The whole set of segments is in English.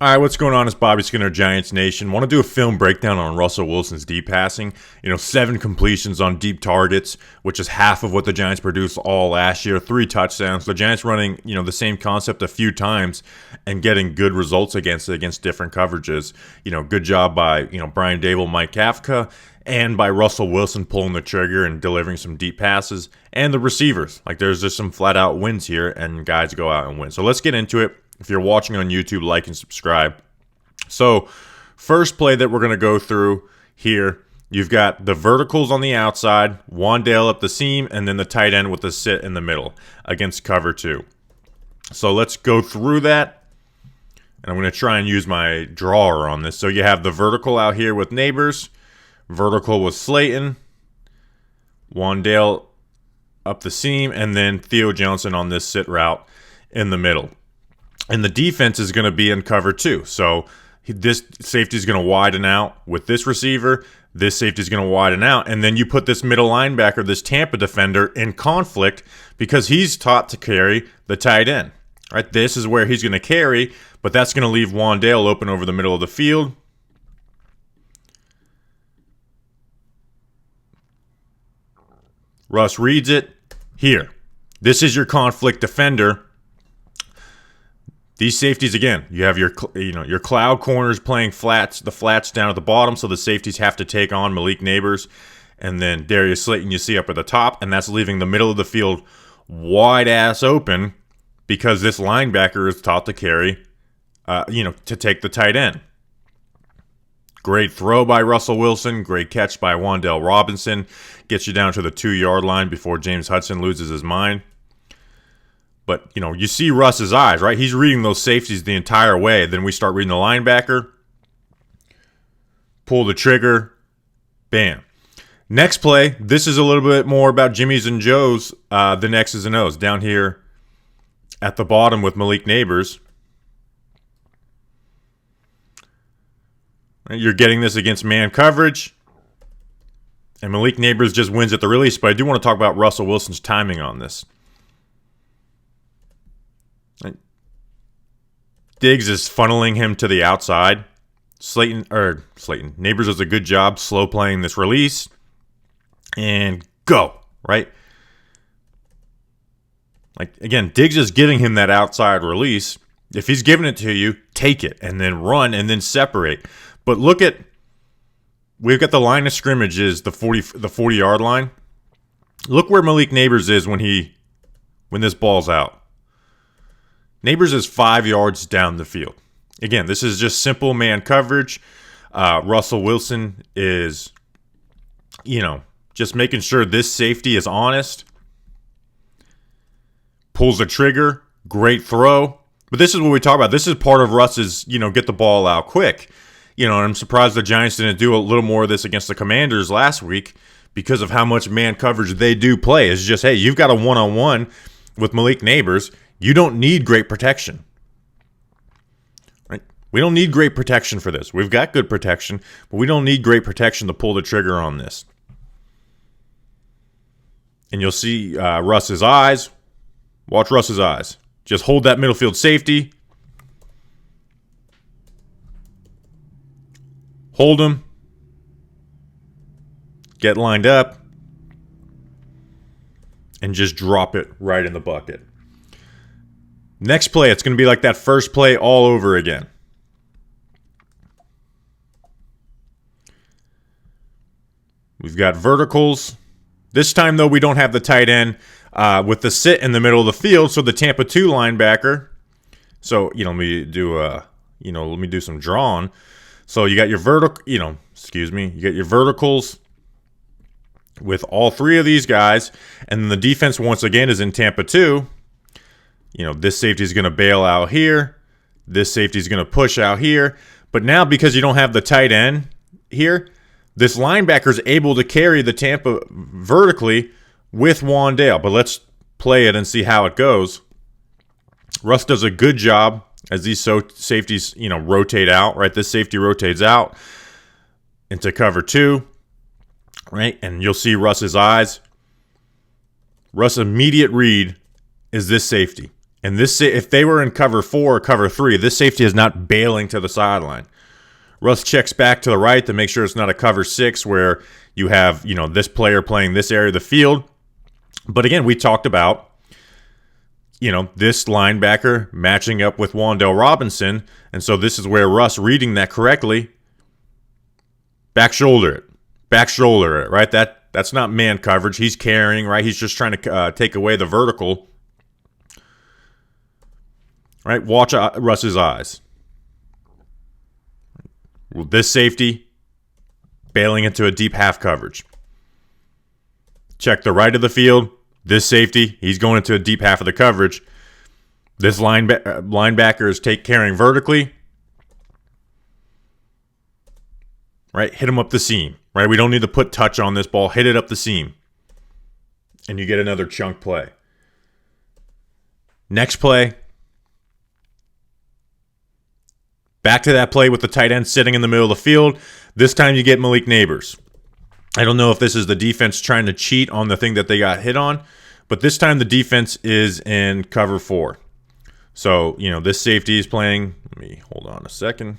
All right, what's going on? It's Bobby Skinner, Giants Nation. Want to do a film breakdown on Russell Wilson's deep passing. 7 completions on deep targets, which is half of what the Giants produced all last year. 3 touchdowns. The Giants running, the same concept a few times and getting good results against different coverages. Good job by, Brian Dable, Mike Kafka, and by Russell Wilson pulling the trigger and delivering some deep passes. And the receivers. There's just some flat-out wins here, and guys go out and win. So let's get into it. If you're watching on YouTube, like and subscribe. So, first play that we're going to go through here, you've got the verticals on the outside, Wan'Dale up the seam, and then the tight end with the sit in the middle against cover 2. So, let's go through that. And I'm going to try and use my drawer on this. So, you have the vertical out here with Neighbors, vertical with Slayton, Wan'Dale up the seam, and then Theo Johnson on this sit route in the middle. And the defense is going to be in cover 2. So this safety is going to widen out with this receiver. This safety is going to widen out. And then you put this middle linebacker, this Tampa defender, in conflict because he's taught to carry the tight end. Right? This is where he's going to carry, but that's going to leave Wan'Dale open over the middle of the field. Russ reads it. Here. This is your conflict defender. These safeties, again, you have your cloud corners playing flats, the flats down at the bottom, so the safeties have to take on Malik Neighbors. And then Darius Slayton you see up at the top, and that's leaving the middle of the field wide-ass open because this linebacker is taught to carry, to take the tight end. Great throw by Russell Wilson. Great catch by Wan'Dale Robinson. Gets you down to the 2-yard line before James Hudson loses his mind. But, you see Russ's eyes, right? He's reading those safeties the entire way. Then we start reading the linebacker. Pull the trigger. Bam. Next play, this is a little bit more about Jimmy's and Joe's, the X's and O's. Down here at the bottom with Malik Neighbors. You're getting this against man coverage. And Malik Neighbors just wins at the release. But I do want to talk about Russell Wilson's timing on this. Diggs is funneling him to the outside. Neighbors does a good job slow playing this release. And go, right? Again, Diggs is giving him that outside release. If he's giving it to you, take it and then run and then separate. But look at, we've got the line of scrimmage is the 40-yard line. Look where Malik Neighbors is when this ball's out. Neighbors is 5 yards down the field. Again, this is just simple man coverage. Russell Wilson is, just making sure this safety is honest. Pulls the trigger. Great throw. But this is what we talk about. This is part of Russ's, get the ball out quick. And I'm surprised the Giants didn't do a little more of this against the Commanders last week because of how much man coverage they do play. It's just, hey, you've got a one-on-one with Malik Neighbors. You don't need great protection. Right? We don't need great protection for this. We've got good protection, but we don't need great protection to pull the trigger on this. And you'll see Russ's eyes. Watch Russ's eyes. Just hold that middle field safety. Hold him. Get lined up. And just drop it right in the bucket. Next play, it's going to be like that first play all over again. We've got verticals. This time, though, we don't have the tight end with the sit in the middle of the field. So the Tampa 2 linebacker. So, let me do some drawing. So you got your you got your verticals with all 3 of these guys. And then the defense, once again, is in Tampa 2. This safety is going to bail out here. This safety is going to push out here. But now, because you don't have the tight end here, this linebacker is able to carry the Tampa vertically with Wan'Dale. But let's play it and see how it goes. Russ does a good job as these safeties, rotate out, right? This safety rotates out into cover 2, right? And you'll see Russ's eyes. Russ' immediate read is this safety. And if they were in cover 4 or cover 3, this safety is not bailing to the sideline. Russ checks back to the right to make sure it's not a cover 6 where you have, this player playing this area of the field. But again, we talked about, this linebacker matching up with Wan'Dale Robinson. And so this is where Russ, reading that correctly, back shoulder it, right? That's not man coverage. He's carrying, right? He's just trying to take away the vertical. Right? Watch Russ's eyes. This safety bailing into a deep half coverage. Check the right of the field. This safety, he's going into a deep half of the coverage. This linebacker is carrying vertically. Right? Hit him up the seam. Right? We don't need to put touch on this ball. Hit it up the seam. And you get another chunk play. Next play. Back to that play with the tight end sitting in the middle of the field. This time you get Malik Nabers. I don't know if this is the defense trying to cheat on the thing that they got hit on, but this time the defense is in cover 4. So, this safety is playing. Hold on a second.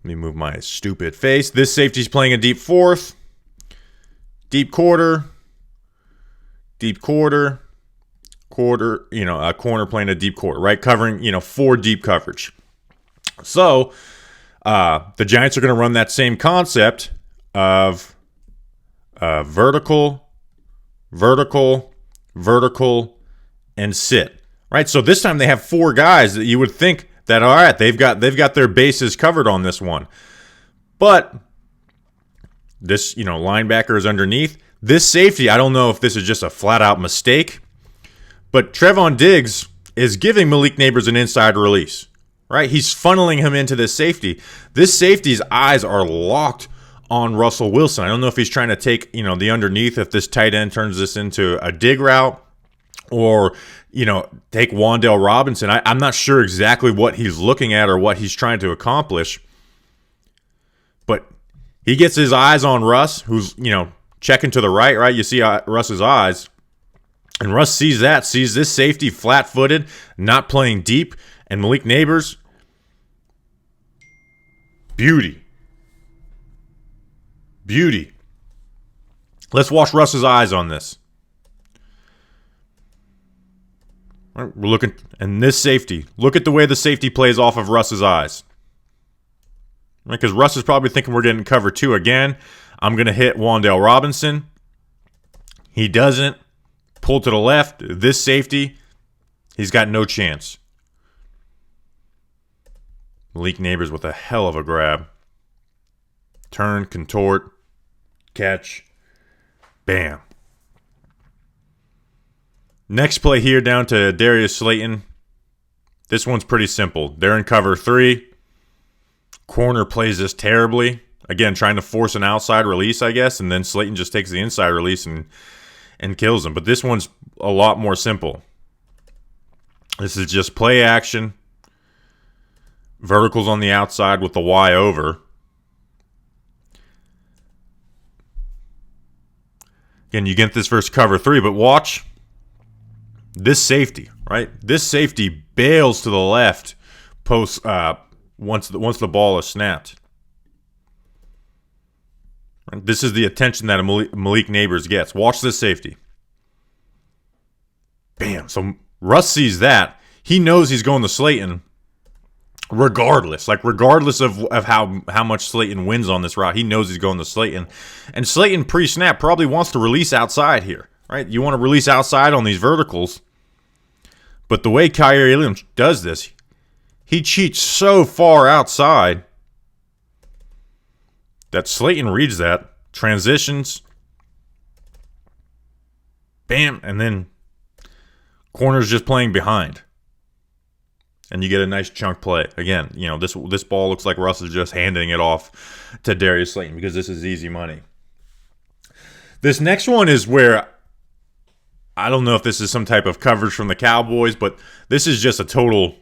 Let me move my stupid face. This safety is playing a deep 4th, deep quarter, a corner playing a deep quarter, right? Covering, 4 deep coverage. So the Giants are going to run that same concept of vertical, and sit, right? So this time they have 4 guys that you would think that, all right, they've got their bases covered on this one. But this, linebacker is underneath. This safety, I don't know if this is just a flat-out mistake, but Trevon Diggs is giving Malik Nabers an inside release, right? He's funneling him into this safety. This safety's eyes are locked on Russell Wilson. I don't know if he's trying to take, the underneath, if this tight end turns this into a dig route, or, take Wan'Dale Robinson. I'm not sure exactly what he's looking at or what he's trying to accomplish. But he gets his eyes on Russ, who's, checking to the right? You see Russ's eyes. And Russ sees this safety flat-footed, not playing deep, and Malik Nabers, beauty. Let's watch Russ's eyes on this. We're looking, and this safety, look at the way the safety plays off of Russ's eyes. Because Russ is probably thinking we're getting cover 2 again. I'm going to hit Wan'Dale Robinson. He doesn't. Pull to the left. This safety, he's got no chance. Malik Nabers with a hell of a grab. Turn, contort, catch, bam. Next play here down to Darius Slayton. This one's pretty simple. They're in cover 3. Corner plays this terribly. Again, trying to force an outside release, I guess, and then Slayton just takes the inside release and kills him. But this one's a lot more simple. This is just play action. Verticals on the outside with the Y over. Again, you get this versus cover 3, but watch this safety, right? This safety bails to the left post once the ball is snapped. This is the attention that Malik Nabers gets. Watch this safety. Bam. So Russ sees that. He knows he's going to Slayton regardless. Regardless of how much Slayton wins on this route. He knows he's going to Slayton. And Slayton pre-snap probably wants to release outside here, right? You want to release outside on these verticals. But the way Kyrie Williams does this, he cheats so far outside that Slayton reads that, transitions, bam, and then corner's just playing behind. And you get a nice chunk play. Again, this ball looks like Russ is just handing it off to Darius Slayton because this is easy money. This next one is where I don't know if this is some type of coverage from the Cowboys, but this is just a total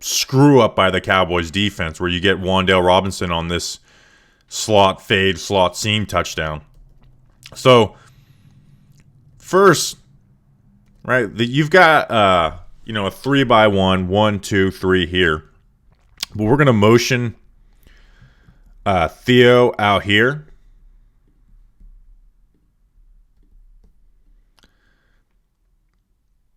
screw up by the Cowboys defense where you get Wan'Dale Robinson on this slot fade, slot seam touchdown. So first, right? You've got a 3-by-1, 1, 2, 3 here, but we're gonna motion Theo out here.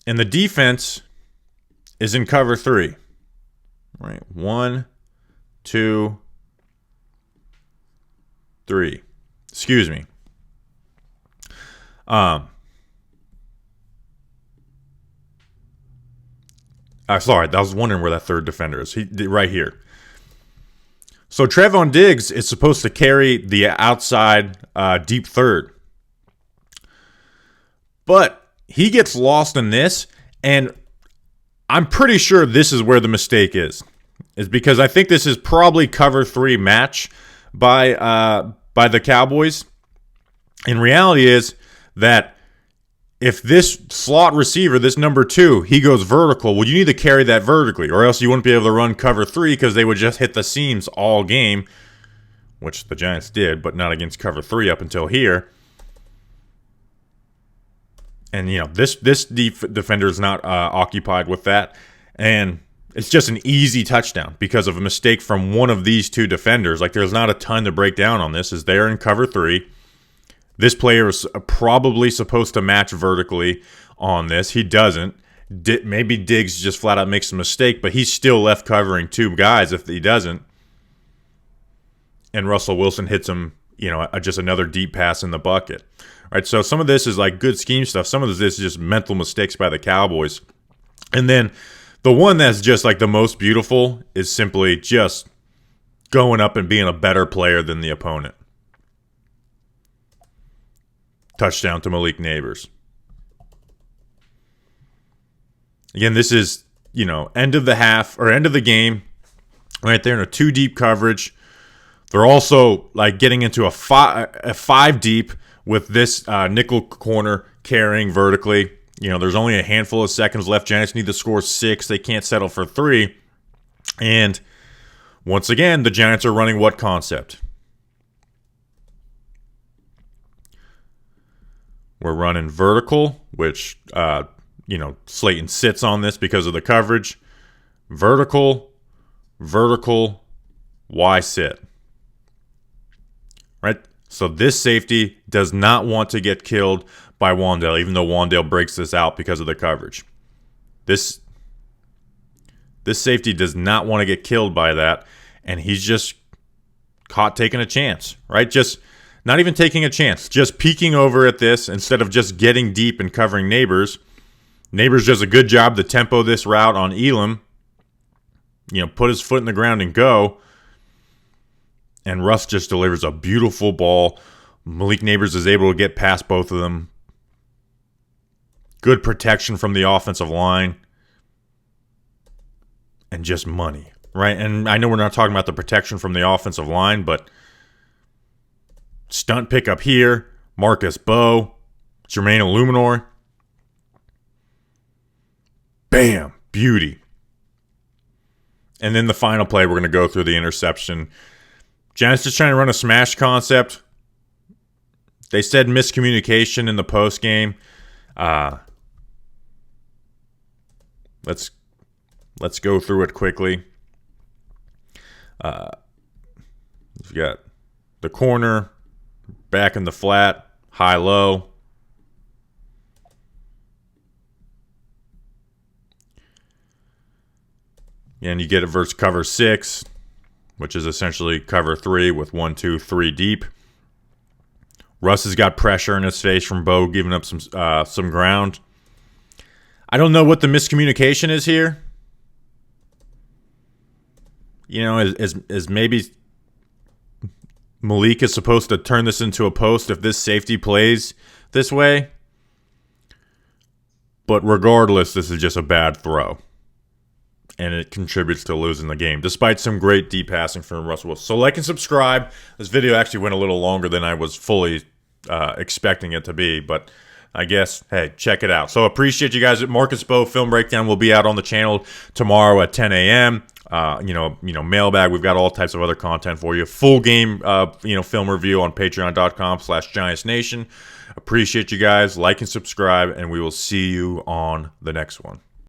And the defense is in cover 3. Right? 1, 2, 3. Excuse me. Sorry, I was wondering where that third defender is. Right here. So Trevon Diggs is supposed to carry the outside deep third. But he gets lost in this, and I'm pretty sure this is where the mistake is because I think this is probably cover 3 match by the Cowboys. And reality is that if this slot receiver, this number 2, he goes vertical, well, you need to carry that vertically, or else you wouldn't be able to run cover 3 because they would just hit the seams all game, which the Giants did, but not against cover 3 up until here. And, this defender is not occupied with that. And it's just an easy touchdown because of a mistake from one of these 2 defenders. Like, there's not a ton to break down on this. Is they're in cover 3. This player is probably supposed to match vertically on this. He doesn't. Maybe Diggs just flat out makes a mistake, but he's still left covering 2 guys if he doesn't. And Russell Wilson hits him, just another deep pass in the bucket. All right, so some of this is like good scheme stuff. Some of this is just mental mistakes by the Cowboys. And then the one that's just like the most beautiful is simply just going up and being a better player than the opponent. Touchdown to Malik Neighbors. Again, this is, end of the half or end of the game. Right there in a 2 deep coverage. They're also like getting into a 5 deep with this nickel corner carrying vertically. There's only a handful of seconds left. Giants need to score 6. They can't settle for 3. And once again, the Giants are running what concept? We're running vertical, which, Slayton sits on this because of the coverage. Vertical, Y sit. Right? So this safety does not want to get killed by Wan'Dale, even though Wan'Dale breaks this out because of the coverage. This safety does not want to get killed by that, and he's just caught taking a chance, right? Just not even taking a chance, just peeking over at this instead of just getting deep and covering Neighbors. Neighbors does a good job to tempo this route on Elam. Put his foot in the ground and go. And Russ just delivers a beautiful ball. Malik Neighbors is able to get past both of them. Good protection from the offensive line. And just money, right? And I know we're not talking about the protection from the offensive line, but stunt pickup here. Marcus Bowe. Jermaine Illuminor. Bam. Beauty. And then the final play, we're going to go through the interception. Giants just trying to run a smash concept. They said miscommunication in the post game. Let's go through it quickly. You've got the corner, back in the flat, high low. And you get it versus cover 6. Which is essentially cover 3 with 1, 2, 3 deep. Russ has got pressure in his face from Bowe giving up some ground. I don't know what the miscommunication is here. Is maybe Malik is supposed to turn this into a post if this safety plays this way. But regardless, this is just a bad throw. And it contributes to losing the game, despite some great deep passing from Russell Wilson. So like and subscribe. This video actually went a little longer than I was fully expecting it to be, but I guess, hey, check it out. So appreciate you guys. Marcus Bowe Film Breakdown will be out on the channel tomorrow at 10 a.m. mailbag. We've got all types of other content for you. Full game, film review on patreon.com/GiantsNation. Appreciate you guys. Like and subscribe, and we will see you on the next one.